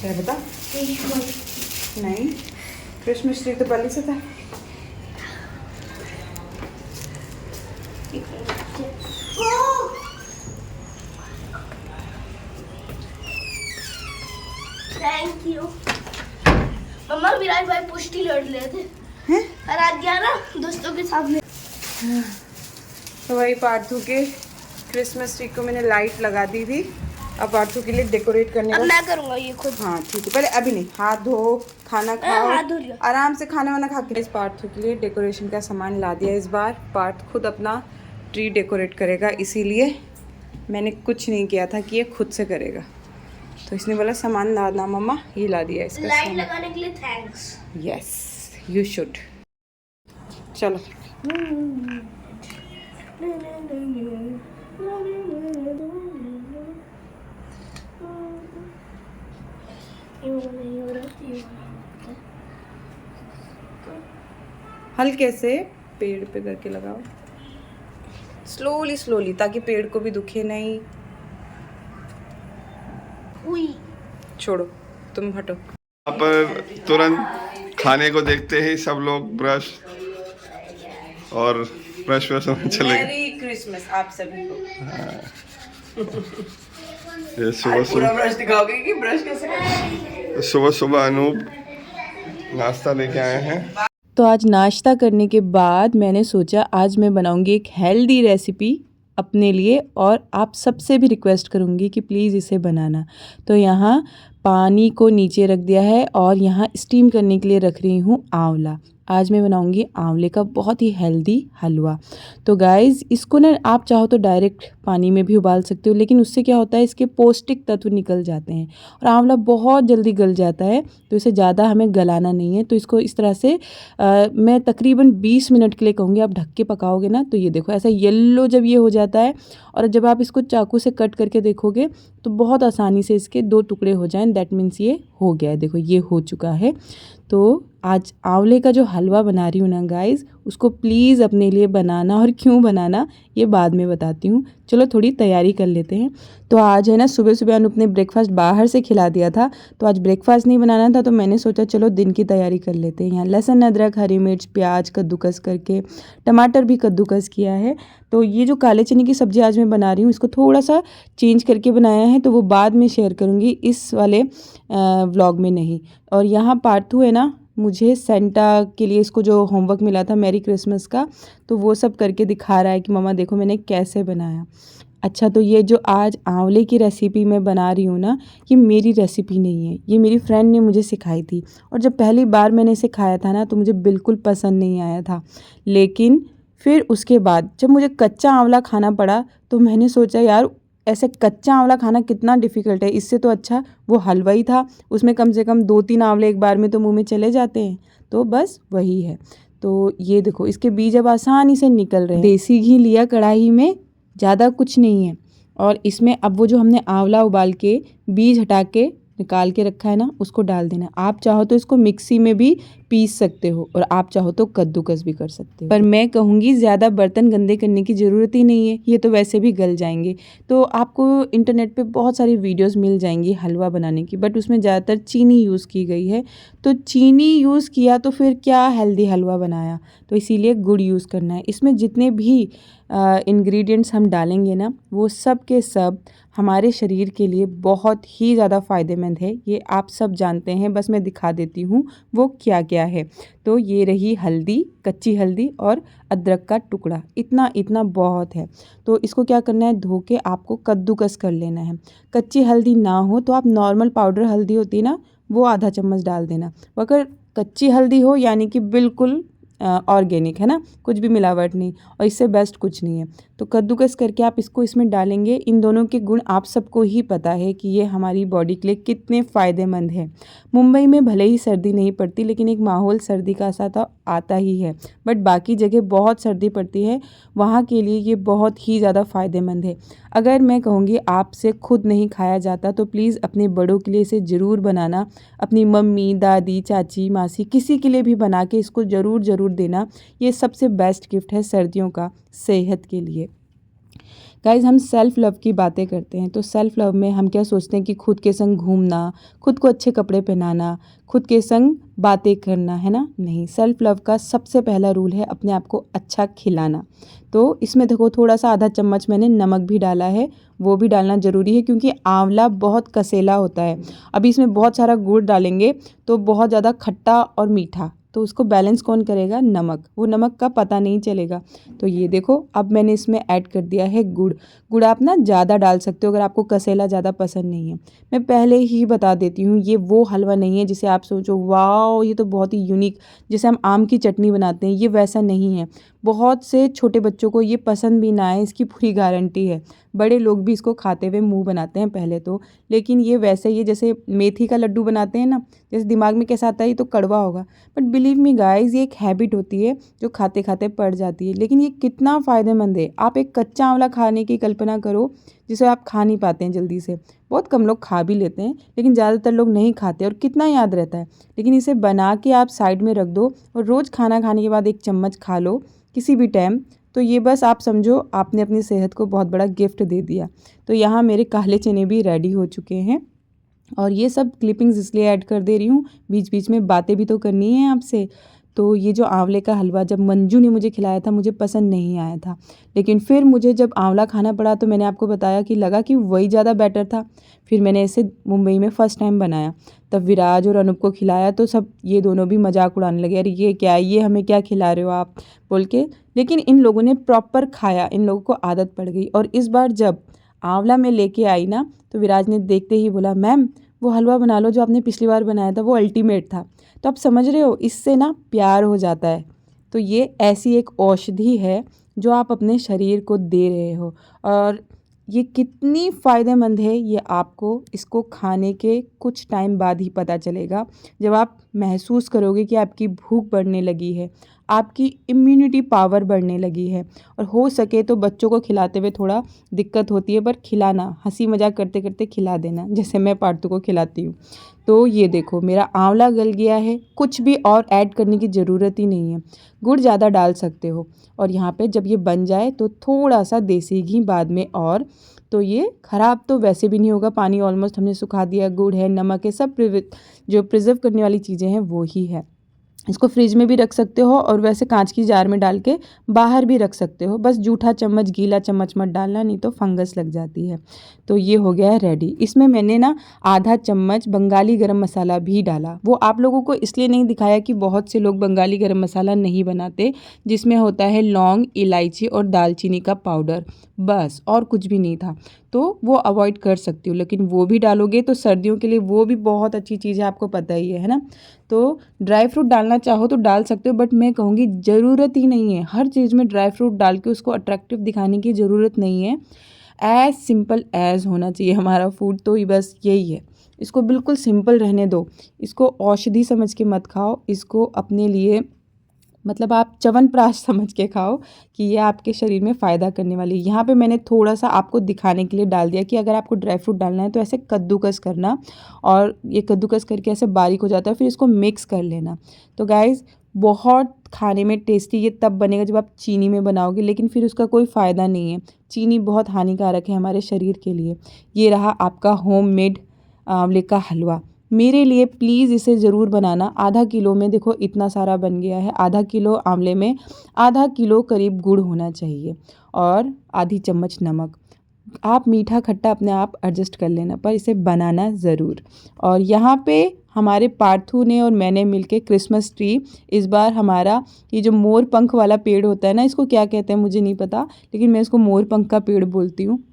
क्या बता? नहीं, क्रिसमस ट्री तो पहले से था। थैंक यू मम्मा। विराट भाई पुष्टि लड़ रहे थे और आज गया ना दोस्तों के सामने। तो वही पार्थू के क्रिसमस ट्री को मैंने लाइट लगा दी थी। अब पार्थू के लिए डेकोरेट करने अब का मैं करूंगा ये खुद। हाँ ठीक है, पहले अभी नहीं, हाथ धो, खाना खाओ, हाथ धो लिया। आराम से खाना वाना खा के। इस पार्थू के लिए डेकोरेशन का सामान ला दिया। इस बार पार्थ खुद अपना ट्री डेकोरेट करेगा, इसीलिए मैंने कुछ नहीं किया था कि ये खुद से करेगा। तो इसने बोला सामान ला ना मम्मा, ये ला दिया इसका लाइट सामान। लगाने के लिए थैंक्स। Yes you should. चलो हल्के से पेड़ पे करके लगाओ, स्लोली स्लोली, ताकि पेड़ को भी दुखे नहीं। छोड़ो, तुम हटो। यहाँ पर तुरंत खाने को देखते ही सब लोग ब्रश और ब्रश वश में चले गए। मेरी क्रिसमस आप सभी को। ये सुबह सुबह ब्रश दिखाओगे कि ब्रश कैसे करते? सुबह सुबह अनूप नाश्ता लेके आए हैं। तो आज नाश्ता करने के बाद मैंने सोचा आज मैं बनाऊंगी एक हेल्दी रेसिपी अपने लिए, और आप सबसे भी रिक्वेस्ट करूंगी कि प्लीज़ इसे बनाना। तो यहाँ पानी को नीचे रख दिया है और यहाँ स्टीम करने के लिए रख रही हूँ आंवला। आज मैं बनाऊंगी आंवले का बहुत ही हेल्दी हलवा। तो गाइज़ इसको ना आप चाहो तो डायरेक्ट पानी में भी उबाल सकते हो, लेकिन उससे क्या होता है इसके पौष्टिक तत्व निकल जाते हैं और आंवला बहुत जल्दी गल जाता है, तो इसे ज़्यादा हमें गलाना नहीं है। तो इसको इस तरह से मैं तकरीबन 20 मिनट के लिए कहूँगी, आप ढक के पकाओगे ना तो ये देखो ऐसा येलो जब ये हो जाता है, और जब आप इसको चाकू से कट करके देखोगे तो बहुत आसानी से इसके 2 टुकड़े हो जाएं, दैट मीन्स ये हो गया है। देखो ये हो चुका है। तो आज आंवले का जो हलवा बना रही हूँ ना गाइज़, उसको प्लीज़ अपने लिए बनाना, और क्यों बनाना ये बाद में बताती हूँ। चलो थोड़ी तैयारी कर लेते हैं। तो आज है ना सुबह सुबह अनूप ने ब्रेकफास्ट बाहर से खिला दिया था, तो आज ब्रेकफास्ट नहीं बनाना था, तो मैंने सोचा चलो दिन की तैयारी कर लेते हैं। यहाँ लहसुन, अदरक, हरी मिर्च, प्याज कद्दूकस करके, टमाटर भी कद्दूकस किया है। तो ये जो काले चने की सब्ज़ी आज मैं बना रही हूँ, इसको थोड़ा सा चेंज करके बनाया है, तो वो बाद में शेयर करूँगी, इस वाले व्लॉग में नहीं। और यहाँ पार्थू है ना, मुझे सेंटा के लिए इसको जो होमवर्क मिला था मैरी क्रिसमस का, तो वो सब करके दिखा रहा है कि मम्मा देखो मैंने कैसे बनाया। अच्छा, तो ये जो आज आंवले की रेसिपी मैं बना रही हूँ ना, ये मेरी रेसिपी नहीं है, ये मेरी फ्रेंड ने मुझे सिखाई थी। और जब पहली बार मैंने इसे खाया था ना, तो मुझे बिल्कुल पसंद नहीं आया था। लेकिन फिर उसके बाद जब मुझे कच्चा आंवला खाना पड़ा, तो मैंने सोचा यार ऐसे कच्चा आंवला खाना कितना डिफ़िकल्ट है, इससे तो अच्छा वो हलवा ही था। उसमें कम से कम 2-3 आंवले एक बार में तो मुंह में चले जाते हैं। तो बस वही है। तो ये देखो इसके बीज अब आसानी से निकल रहे हैं। देसी घी लिया कढ़ाई में, ज़्यादा कुछ नहीं है। और इसमें अब वो जो हमने आंवला उबाल के बीज हटा के निकाल के रखा है ना, उसको डाल देना। आप चाहो तो इसको मिक्सी में भी पीस सकते हो, और आप चाहो तो कद्दूकस भी कर सकते हो। पर मैं कहूँगी ज़्यादा बर्तन गंदे करने की ज़रूरत ही नहीं है, ये तो वैसे भी गल जाएंगे। तो आपको इंटरनेट पे बहुत सारी वीडियोस मिल जाएंगी हलवा बनाने की, बट उसमें ज़्यादातर चीनी यूज़ की गई है। तो चीनी यूज़ किया तो फिर क्या हेल्दी हलवा बनाया, तो इसीलिए गुड़ यूज़ करना है। इसमें जितने भी इंग्रेडिएंट्स हम डालेंगे ना, वो सब के सब हमारे शरीर के लिए बहुत ही ज़्यादा फ़ायदेमंद है। ये आप सब जानते हैं, बस मैं दिखा देती हूँ वो क्या क्या है। तो ये रही हल्दी, कच्ची हल्दी और अदरक का टुकड़ा, इतना इतना बहुत है। तो इसको क्या करना है, धो के आपको कद्दूकस कर लेना है। कच्ची हल्दी ना हो तो आप नॉर्मल पाउडर हल्दी होती है ना, वो आधा चम्मच डाल देना। अगर कच्ची हल्दी हो यानी कि बिल्कुल ऑर्गेनिक है ना, कुछ भी मिलावट नहीं, और इससे बेस्ट कुछ नहीं है। तो कद्दूकस करके आप इसको इसमें डालेंगे। इन दोनों के गुण आप सबको ही पता है कि ये हमारी बॉडी के लिए कितने फ़ायदेमंद है। मुंबई में भले ही सर्दी नहीं पड़ती, लेकिन एक माहौल सर्दी का सा तो आता ही है, बट बाकी जगह बहुत सर्दी पड़ती है, वहाँ के लिए ये बहुत ही ज़्यादा फ़ायदेमंद है। अगर मैं कहूँगी आपसे खुद नहीं खाया जाता, तो प्लीज़ अपने बड़ों के लिए इसे ज़रूर बनाना। अपनी मम्मी, दादी, चाची, मासी, किसी के लिए भी बना के इसको ज़रूर देना। ये सबसे बेस्ट गिफ्ट है सर्दियों का सेहत के लिए। गाइज हम सेल्फ़ लव की बातें करते हैं, तो सेल्फ़ लव में हम क्या सोचते हैं कि खुद के संग घूमना, खुद को अच्छे कपड़े पहनाना, खुद के संग बातें करना, है ना? नहीं, सेल्फ़ लव का सबसे पहला रूल है अपने आप को अच्छा खिलाना। तो इसमें देखो थोड़ा सा आधा चम्मच मैंने नमक भी डाला है, वो भी डालना ज़रूरी है क्योंकि आंवला बहुत कसेला होता है। अभी इसमें बहुत सारा गुड़ डालेंगे तो बहुत ज़्यादा खट्टा और मीठा, तो उसको बैलेंस कौन करेगा? नमक। वो नमक का पता नहीं चलेगा। तो ये देखो अब मैंने इसमें ऐड कर दिया है गुड़। गुड़ आप ना ज़्यादा डाल सकते हो अगर आपको कसेला ज़्यादा पसंद नहीं है। मैं पहले ही बता देती हूँ, ये वो हलवा नहीं है जिसे आप सोचो वाओ ये तो बहुत ही यूनिक, जैसे हम आम की चटनी बनाते हैं, ये वैसा नहीं है। बहुत से छोटे बच्चों को ये पसंद भी ना आए, इसकी पूरी गारंटी है। बड़े लोग भी इसको खाते हुए मुंह बनाते हैं पहले तो, लेकिन ये वैसे ही जैसे मेथी का लड्डू बनाते हैं ना, जैसे दिमाग में कैसा आता है ये तो कड़वा होगा, बट बिलीव मी गाइस ये एक हैबिट होती है जो खाते खाते पड़ जाती है, लेकिन ये कितना फ़ायदेमंद है। आप एक कच्चा आंवला खाने की कल्पना करो जिसे आप खा नहीं पाते हैं जल्दी से। बहुत कम लोग खा भी लेते हैं लेकिन ज़्यादातर लोग नहीं खाते, और कितना याद रहता है। लेकिन इसे बना के आप साइड में रख दो और रोज़ खाना खाने के बाद एक चम्मच खा लो किसी भी टाइम, तो ये बस आप समझो आपने अपनी सेहत को बहुत बड़ा गिफ्ट दे दिया। तो यहाँ मेरे काले चने भी रेडी हो चुके हैं, और ये सब क्लिपिंग्स इसलिए ऐड कर दे रही हूँ, बीच बीच में बातें भी तो करनी है आपसे। तो ये जो आंवले का हलवा जब मंजू ने मुझे खिलाया था मुझे पसंद नहीं आया था, लेकिन फिर मुझे जब आंवला खाना पड़ा तो मैंने आपको बताया कि लगा कि वही ज़्यादा बेटर था। फिर मैंने इसे मुंबई में फ़र्स्ट टाइम बनाया, तब विराज और अनूप को खिलाया तो सब ये दोनों भी मजाक उड़ाने लगे, अरे ये क्या, ये हमें क्या खिला रहे हो आप बोल के। लेकिन इन लोगों ने प्रॉपर खाया, इन लोगों को आदत पड़ गई। और इस बार जब आंवला में लेके आई ना तो विराज ने देखते ही बोला मैम वो हलवा बना लो जो आपने पिछली बार बनाया था, वो अल्टीमेट था। तो आप समझ रहे हो इससे ना प्यार हो जाता है। तो ये ऐसी एक औषधि है जो आप अपने शरीर को दे रहे हो, और ये कितनी फ़ायदेमंद है ये आपको इसको खाने के कुछ टाइम बाद ही पता चलेगा, जब आप महसूस करोगे कि आपकी भूख बढ़ने लगी है, आपकी इम्यूनिटी पावर बढ़ने लगी है। और हो सके तो बच्चों को खिलाते हुए थोड़ा दिक्कत होती है, पर खिलाना, हंसी मजाक करते करते खिला देना, जैसे मैं पार्थू को खिलाती हूँ। तो ये देखो मेरा आंवला गल गया है, कुछ भी और ऐड करने की ज़रूरत ही नहीं है। गुड़ ज़्यादा डाल सकते हो, और यहाँ पे जब ये बन जाए तो थोड़ा सा देसी घी बाद में, और तो ये ख़राब तो वैसे भी नहीं होगा। पानी ऑलमोस्ट हमने सुखा दिया, गुड़ है, नमक है, सब जो प्रिजर्व करने वाली चीज़ें हैं वो ही है। इसको फ्रिज में भी रख सकते हो और वैसे कांच की जार में डाल के बाहर भी रख सकते हो। बस जूठा चम्मच, गीला चम्मच मत डालना, नहीं तो फंगस लग जाती है। तो ये हो गया है रेडी। इसमें मैंने ना आधा चम्मच बंगाली गरम मसाला भी डाला। वो आप लोगों को इसलिए नहीं दिखाया कि बहुत से लोग बंगाली गरम मसाला नहीं बनाते, जिसमें होता है लौंग, इलायची और दालचीनी का पाउडर, बस, और कुछ भी नहीं था। तो वो अवॉइड कर सकती हो, लेकिन वो भी डालोगे तो सर्दियों के लिए वो भी बहुत अच्छी चीज़ है, आपको पता ही है ना। तो ड्राई फ्रूट डालना चाहो तो डाल सकते हो, बट मैं कहूँगी ज़रूरत ही नहीं है। हर चीज़ में ड्राई फ्रूट डाल के उसको अट्रैक्टिव दिखाने की ज़रूरत नहीं है। एज सिंपल एज होना चाहिए हमारा फूड, तो बस यही है। इसको बिल्कुल सिंपल रहने दो, इसको औषधि समझ के मत खाओ, इसको अपने लिए मतलब आप च्यवनप्राश समझ के खाओ कि ये आपके शरीर में फ़ायदा करने वाली। यहाँ पे मैंने थोड़ा सा आपको दिखाने के लिए डाल दिया कि अगर आपको ड्राई फ्रूट डालना है तो ऐसे कद्दूकस करना, और ये कद्दूकस करके ऐसे बारीक हो जाता है, फिर इसको मिक्स कर लेना। तो गाइज़ बहुत खाने में टेस्टी ये तब बनेगा जब आप चीनी में बनाओगे, लेकिन फिर उसका कोई फ़ायदा नहीं है। चीनी बहुत हानिकारक है हमारे शरीर के लिए। ये रहा आपका होममेड आंवले का हलवा। मेरे लिए प्लीज़ इसे ज़रूर बनाना। आधा किलो में देखो इतना सारा बन गया है। आधा किलो आंवले में आधा किलो करीब गुड़ होना चाहिए और आधी चम्मच नमक। आप मीठा खट्टा अपने आप एडजस्ट कर लेना, पर इसे बनाना ज़रूर। और यहाँ पे हमारे पार्थू ने और मैंने मिलके क्रिसमस ट्री, इस बार हमारा ये जो मोर पंख वाला पेड़ होता है ना, इसको क्या कहते हैं मुझे नहीं पता, लेकिन मैं इसको मोर पंख का पेड़ बोलती हूँ।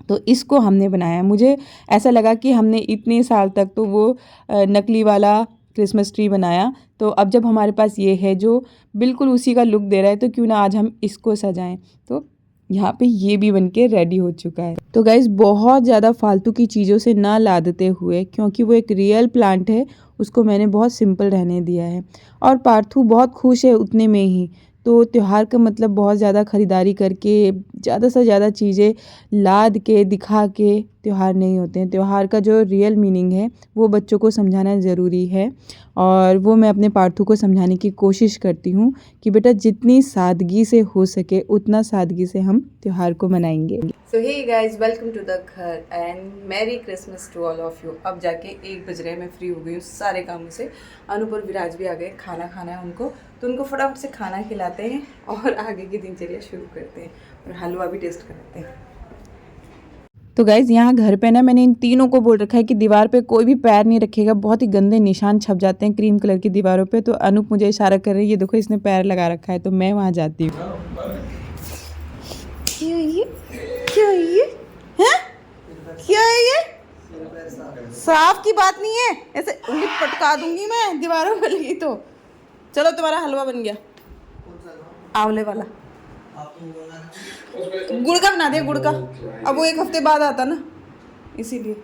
तो इसको हमने बनाया। मुझे ऐसा लगा कि हमने इतने साल तक तो वो नकली वाला क्रिसमस ट्री बनाया, तो अब जब हमारे पास ये है जो बिल्कुल उसी का लुक दे रहा है, तो क्यों ना आज हम इसको सजाएं। तो यहाँ पे ये भी बनके रेडी हो चुका है। तो गाइज़ बहुत ज़्यादा फालतू की चीज़ों से ना लादते हुए, क्योंकि वो एक रियल प्लांट है, उसको मैंने बहुत सिंपल रहने दिया है। और पार्थू बहुत खुश है उतने में ही। तो त्यौहार का मतलब बहुत ज़्यादा ख़रीदारी करके ज़्यादा से ज़्यादा चीज़ें लाद के दिखा के त्यौहार नहीं होते हैं। त्यौहार का जो रियल मीनिंग है वो बच्चों को समझाना ज़रूरी है, और वो मैं अपने पार्थू को समझाने की कोशिश करती हूँ कि बेटा जितनी सादगी से हो सके उतना सादगी से हम त्यौहार को मनाएंगे। So hey guys, welcome to the घर and merry Christmas to all of you. अब जाके 1 बज रहे हैं, मैं फ्री हो गई हूँ सारे कामों से। अनूप और विराज भी आ गए, खाना खाना है उनको, तो उनको फटाफट से खाना खिलाते हैं और आगे की दिनचर्या शुरू करते हैं और हलवा भी टेस्ट करते हैं। तो गाइज़ यहाँ घर पे ना मैंने इन तीनों को बोल रखा है कि दीवार पे कोई भी पैर नहीं रखेगा, बहुत ही गंदे निशान छप जाते हैं क्रीम कलर की दीवारों पे। तो अनूप मुझे इशारा कर रही है, ये देखो इसने पैर लगा रखा है, तो मैं वहाँ जाती हूँ। क्या ये हैं? क्या है ये? साफ की बात नहीं है, ऐसे उंगली पटका दूंगी मैं दीवारों पे लगी तो। चलो तुम्हारा हलवा बन गया, आंवले वाला। गुड़ का बना दिया, गुड़ का। अब वो 1 हफ्ते बाद आता ना, इसीलिए।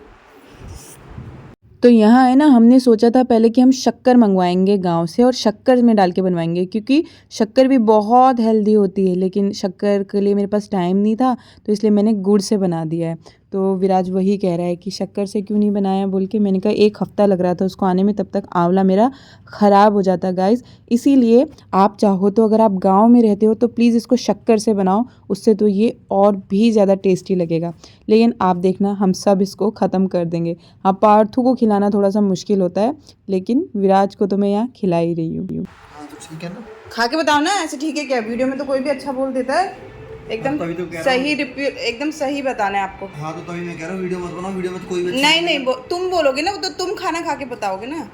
तो यहाँ है ना, हमने सोचा था पहले कि हम शक्कर मंगवाएंगे गांव से और शक्कर में डाल के बनवाएंगे, क्योंकि शक्कर भी बहुत हेल्दी होती है, लेकिन शक्कर के लिए मेरे पास टाइम नहीं था, तो इसलिए मैंने गुड़ से बना दिया है। तो विराज वही कह रहा है कि शक्कर से क्यों नहीं बनाया बोल के। मैंने कहा 1 हफ्ता लग रहा था उसको आने में, तब तक आंवला मेरा ख़राब हो जाता गाइज़। इसीलिए आप चाहो तो, अगर आप गांव में रहते हो तो प्लीज़ इसको शक्कर से बनाओ, उससे तो ये और भी ज़्यादा टेस्टी लगेगा। लेकिन आप देखना, हम सब इसको ख़त्म कर देंगे। हाँ, पार्थू को खिलाना थोड़ा सा मुश्किल होता है, लेकिन विराज को तो मैं यहाँ खिला ही रही हूँ। हाँ तो ठीक है ना, खा के बताओ ना, ऐसे ठीक है क्या? वीडियो में तो कोई भी अच्छा बोल देता है, एकदम सही रिव्यू, एकदम सही बताना है आपको। हाँ तो तभी मैं कह रहा हूँ वीडियो मत बनाओ, वीडियो में तो कोई भी नहीं, तुम बोलोगे ना, तो तुम खाना खा के बताओगे ना।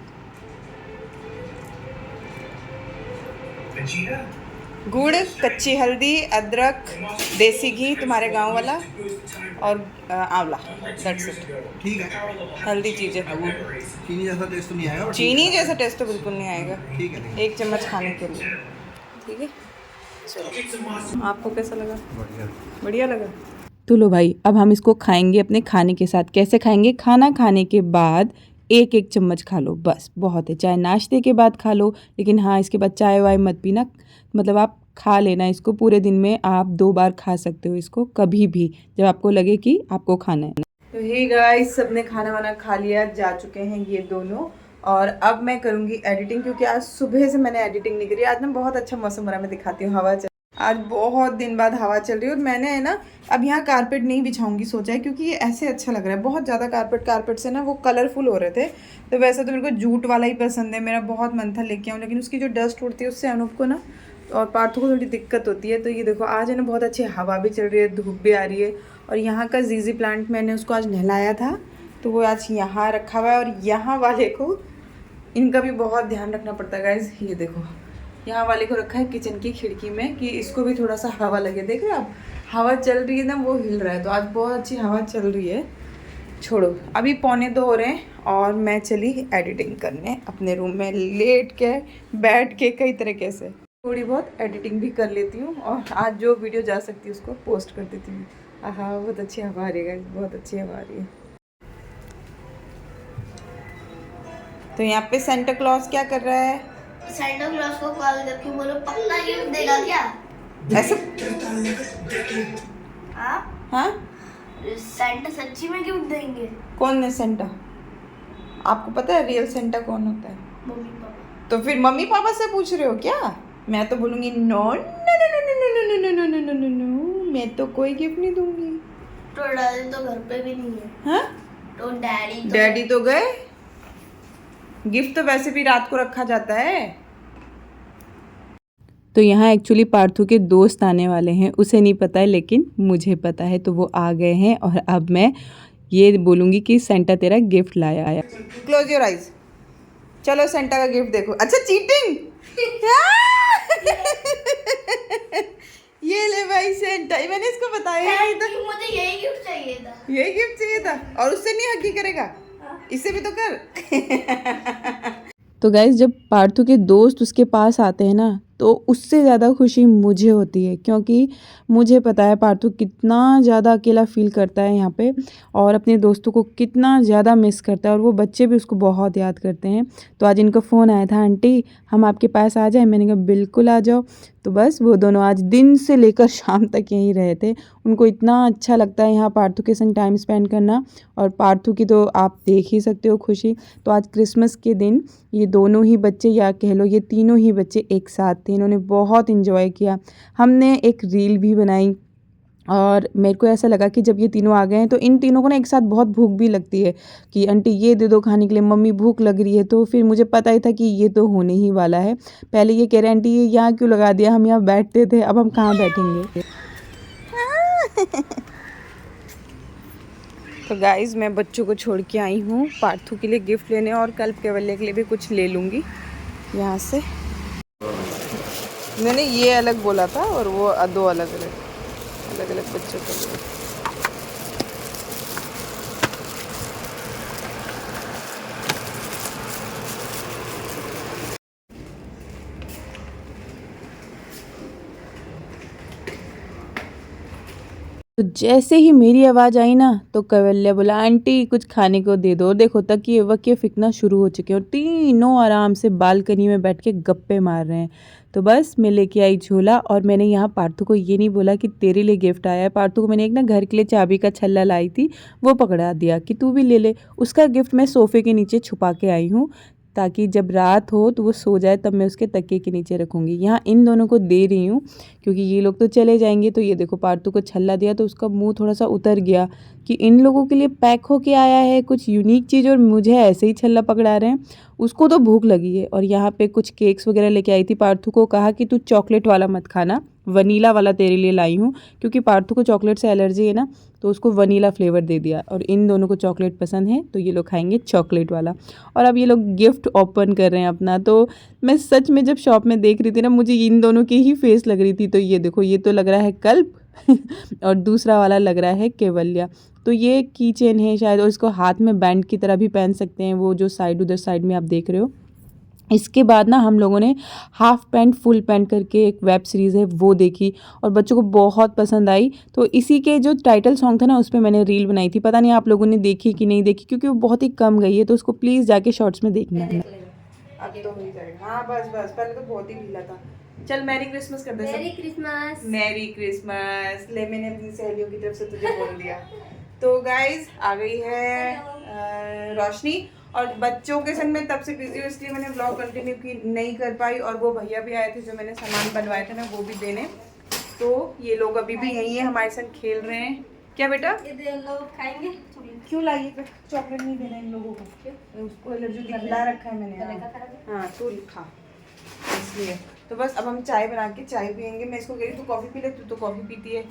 गुड़, कच्ची हल्दी, अदरक, देसी घी तुम्हारे गांव वाला और आंवला, दैट्स इट। ठीक है, हेल्दी चीज़ें। चीनी जैसा टेस्ट तो नहीं आएगा, और चीनी जैसा टेस्ट तो बिल्कुल नहीं आएगा। ठीक है। 1 चम्मच खाने के लिए, ठीक है। चलो, आपको कैसा लगा? बढ़िया लगा। तो लो भाई, अब हम इसको खाएंगे अपने खाने के साथ। कैसे खाएंगे? खाना खाने के बाद 1-1 चम्मच खा लो, बस बहुत है। चाहे नाश्ते के बाद खा लो, लेकिन हाँ इसके बाद चाय वाय मत पीना। मतलब आप खा लेना इसको, पूरे दिन में आप 2 बार खा सकते हो इसको, कभी भी जब आपको लगे कि आपको खाना है। तो हे गाइस, सबने खाना वाना खा लिया, जा चुके हैं ये दोनों, और अब मैं करूँगी एडिटिंग, क्योंकि आज सुबह से मैंने एडिटिंग नहीं करी। आज ना बहुत अच्छा मौसम हो रहा है, मैं दिखाती हूँ। हवा चल, आज बहुत दिन बाद हवा चल रही है, और मैंने है ना अब यहाँ कारपेट नहीं बिछाऊंगी सोचा है, क्योंकि ये ऐसे अच्छा लग रहा है। बहुत ज़्यादा कारपेट से ना वो कलरफुल हो रहे थे। तो वैसे तो मेरे को जूट वाला ही पसंद है, मेरा बहुत मन था लेके आऊँ, लेकिन उसकी जो डस्ट उड़ती है उससे अनूप को ना और पार्थू को थोड़ी दिक्कत होती है। तो ये देखो, आज है ना बहुत अच्छी हवा भी चल रही है, धूप भी आ रही है। और यहाँ का जीजी प्लांट मैंने उसको आज नहलाया था, तो वो आज यहाँ रखा हुआ है। और यहाँ वाले को, इनका भी बहुत ध्यान रखना पड़ता है गाइज। ये देखो, यहाँ वाले को रखा है किचन की खिड़की में, कि इसको भी थोड़ा सा हवा लगे। देख रहे हो आप, हवा चल रही है ना, वो हिल रहा है। तो आज बहुत अच्छी हवा चल रही है। छोड़ो, अभी 1:45 हो रहे हैं और मैं चली एडिटिंग करने अपने रूम में, लेट के बैठ के कई तरीके से थोड़ी बहुत एडिटिंग भी कर लेती हूँ, और आज जो वीडियो जा सकती है उसको पोस्ट कर देती हूँ। हाँ, बहुत अच्छी हवा आ रही है, बहुत अच्छी हवा आ रही है। तो यहाँ पे सेंटा क्लॉज क्या कर रहा है? सेंटा क्लॉज को कॉल करके बोलो पक्का गिफ्ट देगा क्या? ऐसे? हाँ, सेंटा सच्ची में गिफ्ट देंगे? कौन है सेंटा? आपको पता है रियल सेंटा कौन होता है? Mummy papa. तो फिर मम्मी पापा से पूछ रहे हो क्या? मैं तो बोलूँगी no no no no no no no no no no no no, मैं तो कोई गिफ्ट नहीं दूंगी। तो डैडी तो घर पे भी नहीं है। हाँ, तो डैडी तो गए। गिफ्ट तो वैसे भी रात को रखा जाता है। तो यहाँ एक्चुअली पार्थू के दोस्त आने वाले हैं, उसे नहीं पता है लेकिन मुझे पता है। तो वो आ गए हैं और अब मैं ये बोलूँगी कि सेंटा तेरा गिफ्ट लाया आया। क्लोज योर आइज, चलो सेंटा का गिफ्ट देखो। अच्छा, चीटिंग। ये ले भाई सेंटा, मैंने इसको बताया नहीं था। मुझे यही गिफ्ट चाहिए था। यही गिफ्ट चाहिए था, और उससे नहीं हगी करेगा, इससे भी तो कर। तो गाइज, जब पार्थू के दोस्त उसके पास आते हैं ना, तो उससे ज़्यादा खुशी मुझे होती है, क्योंकि मुझे पता है पार्थू कितना ज़्यादा अकेला फ़ील करता है यहाँ पे और अपने दोस्तों को कितना ज़्यादा मिस करता है, और वो बच्चे भी उसको बहुत याद करते हैं। तो आज इनका फ़ोन आया था, आंटी हम आपके पास आ जाएं? मैंने कहा बिल्कुल आ जाओ। तो बस वो दोनों आज दिन से लेकर शाम तक यहीं रहे थे। उनको इतना अच्छा लगता है यहाँ पार्थू के संग टाइम स्पेंड करना, और पार्थू की तो आप देख ही सकते हो खुशी। तो आज क्रिसमस के दिन ये दोनों ही बच्चे, या कह लो ये तीनों ही बच्चे एक साथ थे। इन्होंने बहुत इन्जॉय किया। हमने एक रील भी बनाई, और मेरे को ऐसा लगा कि जब ये तीनों आ गए हैं तो इन तीनों को ना एक साथ बहुत भूख भी लगती है कि आंटी ये दे दो खाने के लिए, मम्मी भूख लग रही है। तो फिर मुझे पता ही था कि ये तो होने ही वाला है। पहले ये कह रहे आंटी ये यहाँ क्यों लगा दिया, हम यहाँ बैठते थे, अब हम कहाँ बैठेंगे। तो गाइज़ मैं बच्चों को छोड़ के आई हूँ पार्थू के लिए गिफ्ट लेने, और कल केवल्य के लिए भी कुछ ले लूँगी यहाँ से। मैंने ये अलग बोला था और वो दो अलग अलग बच्चों के लिए। तो जैसे ही मेरी आवाज़ आई ना, तो कैवल्य बोला आंटी कुछ खाने को दे दो। और देखो तकिए वकिए फेंकना शुरू हो चुके हैं, और तीनों आराम से बालकनी में बैठ के गप्पे मार रहे हैं। तो बस मैं लेके आई झोला, और मैंने यहाँ पार्थू को ये नहीं बोला कि तेरे लिए गिफ्ट आया है। पार्थू को मैंने एक ना घर के लिए चाबी का छल्ला लाई थी, वो पकड़ा दिया कि तू भी ले ले। उसका गिफ्ट मैं सोफ़े के नीचे छुपा के आई हूँ, ताकि जब रात हो तो वो सो जाए, तब मैं उसके तकिए के नीचे रखूँगी। यहाँ इन दोनों को दे रही हूँ क्योंकि ये लोग तो चले जाएंगे। तो ये देखो पार्थू को छल्ला दिया तो उसका मुंह थोड़ा सा उतर गया कि इन लोगों के लिए पैक होके आया है कुछ यूनिक चीज़, और मुझे ऐसे ही छल्ला पकड़ा रहे हैं। उसको तो भूख लगी है। और यहाँ पे कुछ केक्स वगैरह लेके आई थी। पार्थू को कहा कि तू चॉकलेट वाला मत खाना, वनीला वाला तेरे लिए लाई हूँ, क्योंकि पार्थू को चॉकलेट से एलर्जी है ना, तो उसको वनीला फ्लेवर दे दिया। और इन दोनों को चॉकलेट पसंद है तो ये लोग खाएंगे चॉकलेट वाला। और अब ये लोग गिफ्ट ओपन कर रहे हैं अपना। तो मैं सच में जब शॉप में देख रही थी ना, मुझे इन दोनों की ही फेस लग रही थी। तो ये देखो, ये तो लग रहा है कल्प और दूसरा वाला लग रहा है केवल्या। तो ये की चेन है शायद, और इसको हाथ में बैंड की तरह भी पहन सकते हैं, वो जो साइड उधर साइड में आप देख रहे हो। इसके बाद ना हम लोगों ने हाफ पैंट फुल पैंट करके एक वेब सीरीज़ है वो देखी, और बच्चों को बहुत पसंद आई। तो इसी के जो टाइटल सॉन्ग था ना, उस पर मैंने रील बनाई थी। पता नहीं आप लोगों ने देखी कि नहीं देखी, क्योंकि वो बहुत ही कम गई है। तो उसको प्लीज़ जाके शॉर्ट्स में देखना है। अब तो हो ही जाएगा। हाँ बस पहले तो बहुत ही ढीला था। चल मैरी क्रिसमस कर दे। Merry Christmas. Merry Christmas. ले मैंने अपनी सहेलियों की तरफ से तुझे बोल दिया। तो गाइज आ गई है रोशनी, और बच्चों के संग मैं तब से बिजी हूँ, इसलिए मैंने ब्लॉग कंटिन्यू की नहीं कर पाई। और वो भैया भी आए थे जो मैंने सामान बनवाए थे ना, वो भी देने। तो ये लोग अभी भी यहीं है हमारे संग खेल रहे हैं। क्या बेटा ये लोग खाएंगे? क्यों लाइए चॉकलेट नहीं देना इन लोगों को, उसको एलर्जी दिखला रखा है मैंने। हाँ तो खा, इसलिए। तो बस अब हम चाय बना के चाय पियेंगे। मैं इसको कह रही तू कॉफ़ी पी ले, तू तो कॉफ़ी पीती है,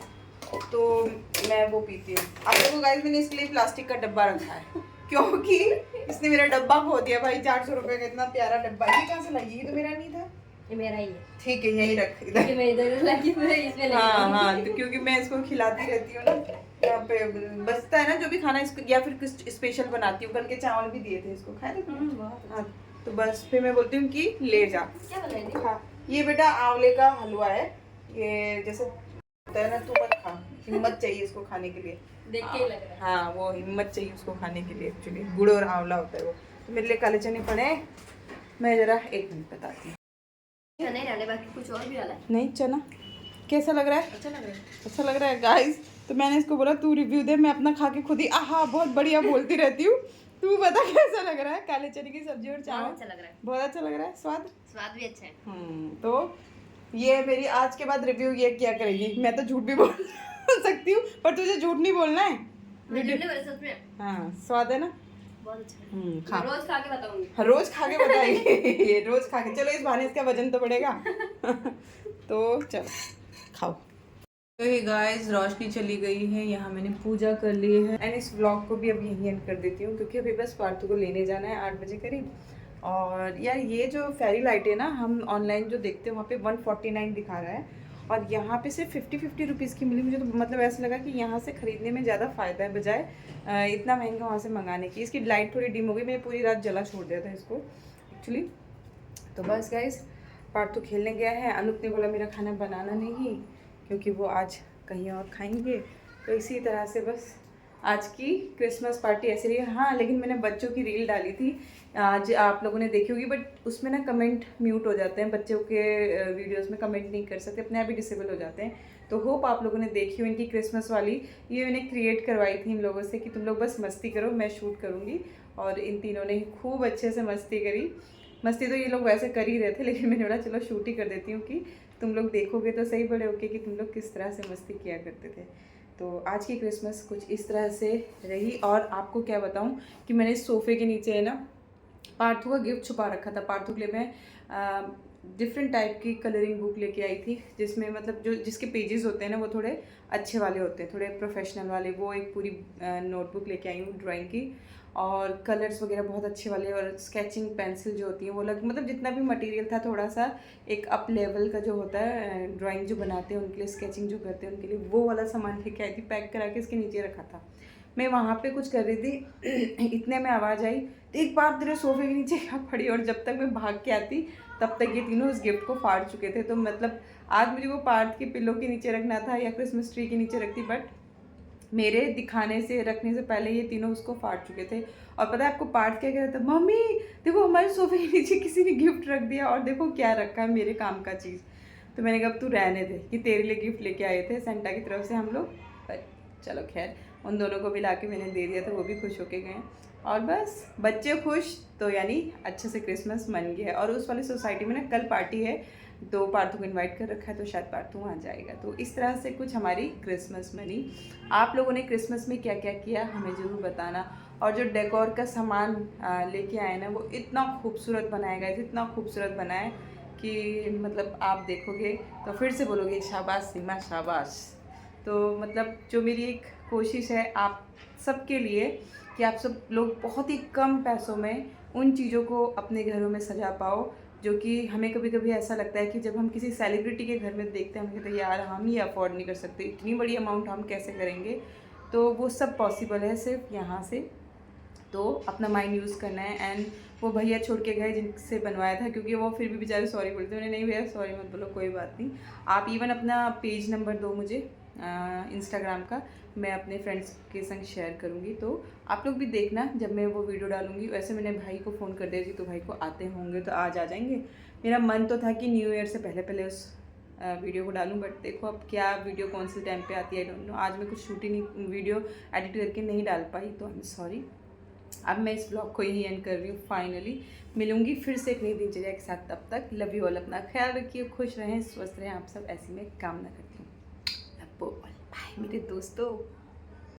तो मैं वो पीती हूँ। अब देखो गाइस, मैंने इसके लिए प्लास्टिक का डब्बा रखा है, क्योंकि इसने मेरा डब्बा खो दिया भाई। 400 रुपये का इतना प्यारा डब्बा, ये कहाँ से लाई? ये तो मेरा नहीं था। ये मेरा ही है। ठीक है, यही रख इधर। मैं इधर लगी हूँ, इसमें हाँ, तो क्योंकि मैं इसको खिलाती रहती हूँ ना, यहाँ पे बचता है ना जो भी खाना इसको, या फिर कुछ स्पेशल बनाती हूँ। कल के चावल भी दिए थे इसको, खाए थे। हाँ, तो बस फिर मैं बोलती हूँ कि ले जा, क्या बनाई थी? खा। ये बेटा आंवले का हलवा है, ये जैसे होता है ना, तू मत खा, हिम्मत चाहिए इसको खाने के लिए। देख के ही लग रहा है। हाँ, वो हिम्मत चाहिए उसको खाने के लिए। एक्चुअली गुड़ और आंवला होता है वो। तो मेरे लिए काले चने पड़े हैं, मैं जरा 1 मिनट बताती हूँ। नहीं डाले, बाकी कुछ और भी डाला है। नहीं, चना कैसा लग रहा है? अच्छा लग रहा है। अच्छा लग रहा है गाइस। तो मैंने इसको बोला तू रिव्यू दे, मैं अपना खा के खुद ही आहा बहुत बढ़िया बोलती रहती हूँ। तू बता कैसा लग रहा है? काले चने की सब्जी और चावल। अच्छा लग रहा है। बहुत अच्छा लग रहा है। स्वाद भी अच्छा है। तो ये मेरी आज के बाद रिव्यू ये क्या करेगी? मैं तो झूठ भी बोल सकती हूँ, पर तुझे झूठ नहीं बोलना है। मैं झूठ नहीं बोल सच में। हाँ, स्वाद है ना? बहुत अच्छा है। खा। रोज खा के बताऊंगी। रोज खा के बताएगी। रोज खा के, चलो इस बहाने इसका वजन तो बढ़ेगा। तो चलो खाओ। तो ये गाइस, रोशनी चली गई है, यहाँ मैंने पूजा कर ली है। एंड इस व्लॉग को भी अब यहीं एंड कर देती हूँ, क्योंकि अभी बस पार्थू को लेने जाना है 8 बजे करीब। और यार ये जो फेरी लाइट है ना, हम ऑनलाइन जो देखते हैं वहाँ पे 149 दिखा रहा है, और यहाँ पे सिर्फ 50 रुपीज़ की मिली। मुझे तो मतलब ऐसा लगा कि यहाँ से ख़रीदने में ज़्यादा फ़ायदा है, बजाय इतना महंगा वहाँ से मंगाने की। इसकी लाइट थोड़ी डिम हो गई, मैंने पूरी रात जला छोड़ दिया था इसको एक्चुअली। तो बस गाइस, पार्थू खेलने गया है। अनुप ने बोला मेरा खाना बनाना नहीं, क्योंकि वो आज कहीं और खाएंगे। तो इसी तरह से बस आज की क्रिसमस पार्टी ऐसे रही। हाँ, लेकिन मैंने बच्चों की रील डाली थी, आज आप लोगों ने देखी होगी, बट उसमें ना कमेंट म्यूट हो जाते हैं। बच्चों के वीडियोस में कमेंट नहीं कर सकते, अपने आप ही डिसेबल हो जाते हैं। तो होप आप लोगों ने देखी हो इनकी क्रिसमस वाली। ये मैंने क्रिएट करवाई थी इन लोगों से कि तुम लोग बस मस्ती करो, मैं शूट करूँगी। और इन तीनों ने खूब अच्छे से मस्ती करी। मस्ती तो ये लोग वैसे कर ही रहे थे, लेकिन मैंने बोला चलो शूट ही कर देती हूँ कि तुम लोग देखोगे तो सही बड़े होके कि तुम लोग किस तरह से मस्ती किया करते थे। तो आज की क्रिसमस कुछ इस तरह से रही। और आपको क्या बताऊं कि मैंने सोफ़े के नीचे है ना पार्थू का गिफ्ट छुपा रखा था। पार्थू के लिए मैं डिफरेंट टाइप की कलरिंग बुक लेके आई थी, जिसमें मतलब जो जिसके पेजेस होते हैं ना वो थोड़े अच्छे वाले होते हैं, थोड़े प्रोफेशनल वाले। वो एक पूरी नोटबुक लेके आई हूँ ड्राइंग की, और कलर्स वगैरह बहुत अच्छे वाले, और स्केचिंग पेंसिल जो होती हैं वो मतलब जितना भी मटेरियल था थोड़ा सा एक अप लेवल का जो होता है, ड्राइंग जो बनाते हैं उनके लिए, स्केचिंग जो करते हैं उनके लिए, वो वाला सामान लेके आई थी। पैक करा के इसके नीचे रखा था। मैं वहाँ पे कुछ कर रही थी, इतने में आवाज़ आई, एक बार तेरे सोफे के नीचे क्या पड़ी। और जब तक मैं भाग के आती तब तक ये तीनों उस गिफ्ट को फाड़ चुके थे। तो मतलब आज मुझे वो पार्थ के पिल्लो के नीचे रखना था या क्रिसमस ट्री के नीचे रखती, बट मेरे दिखाने से रखने से पहले ये तीनों उसको फाड़ चुके थे। और पता है आपको पार्थ क्या कह रहा था, मम्मी देखो हमारे सोफे के नीचे किसी ने गिफ्ट रख दिया, और देखो क्या रखा है, मेरे काम का चीज़। तो मैंने कहा अब तू रहने दे, कि तेरे लिए गिफ्ट लेके आए थे सेंटा की तरफ से हम लोग। पर चलो खैर, उन दोनों को भी ला के मैंने दे दिया था, वो भी खुश होके गए। और बस बच्चे खुश, तो यानी अच्छे से क्रिसमस मन गया है। और उस वाली सोसाइटी में ना कल पार्टी है, तो पार्थू को इनवाइट कर रखा है, तो शायद पार्थू वहाँ जाएगा। तो इस तरह से कुछ हमारी क्रिसमस बनी। आप लोगों ने क्रिसमस में क्या क्या किया हमें ज़रूर बताना। और जो डेकोर का सामान लेके आए ना, वो इतना खूबसूरत बनाया गया, इतना खूबसूरत बनाया कि मतलब आप देखोगे तो फिर से बोलोगे शाबाश सीमा शाबाश। तो मतलब जो मेरी एक कोशिश है आप सबके लिए कि आप सब लोग बहुत ही कम पैसों में उन चीज़ों को अपने घरों में सजा पाओ, जो कि हमें कभी कभी ऐसा लगता है कि जब हम किसी सेलिब्रिटी के घर में देखते हैं हम कहते हैं यार हम ये अफोर्ड नहीं कर सकते, इतनी बड़ी अमाउंट हम कैसे करेंगे। तो वो सब पॉसिबल है सिर्फ यहाँ से। तो अपना माइंड यूज़ करना है। एंड वो भैया छोड़ के गए जिनसे बनवाया था, क्योंकि वो फिर भी बेचारे सॉरी बोलते हैं। नहीं भैया सॉरी मत बोलो, कोई बात नहीं। आप इवन अपना पेज नंबर दो मुझे इंस्टाग्राम का, मैं अपने फ्रेंड्स के संग शेयर करूँगी। तो आप लोग भी देखना जब मैं वो वीडियो डालूँगी। वैसे मैंने भाई को फ़ोन कर दिया जी, तो भाई को आते होंगे तो आज आ जाएंगे। मेरा मन तो था कि न्यू ईयर से पहले पहले उस वीडियो को डालूं, बट देखो अब क्या वीडियो कौन से टाइम पे आती है, आई डोंट नो। आज मैं कुछ शूटिंग वीडियो एडिट करके नहीं डाल पाई, तो आई एम सॉरी। अब मैं इस ब्लॉग को यही एंड कर रही हूँ। फाइनली मिलूंगी फिर से एक नई दिनचर्या के साथ। तब तक लव यू ऑल, अपना ख्याल रखिए, खुश रहें, स्वस्थ रहें, आप सब ऐसी मैं कामना करती हूँ। लव यू ऑल, बाय मेरे दोस्तों।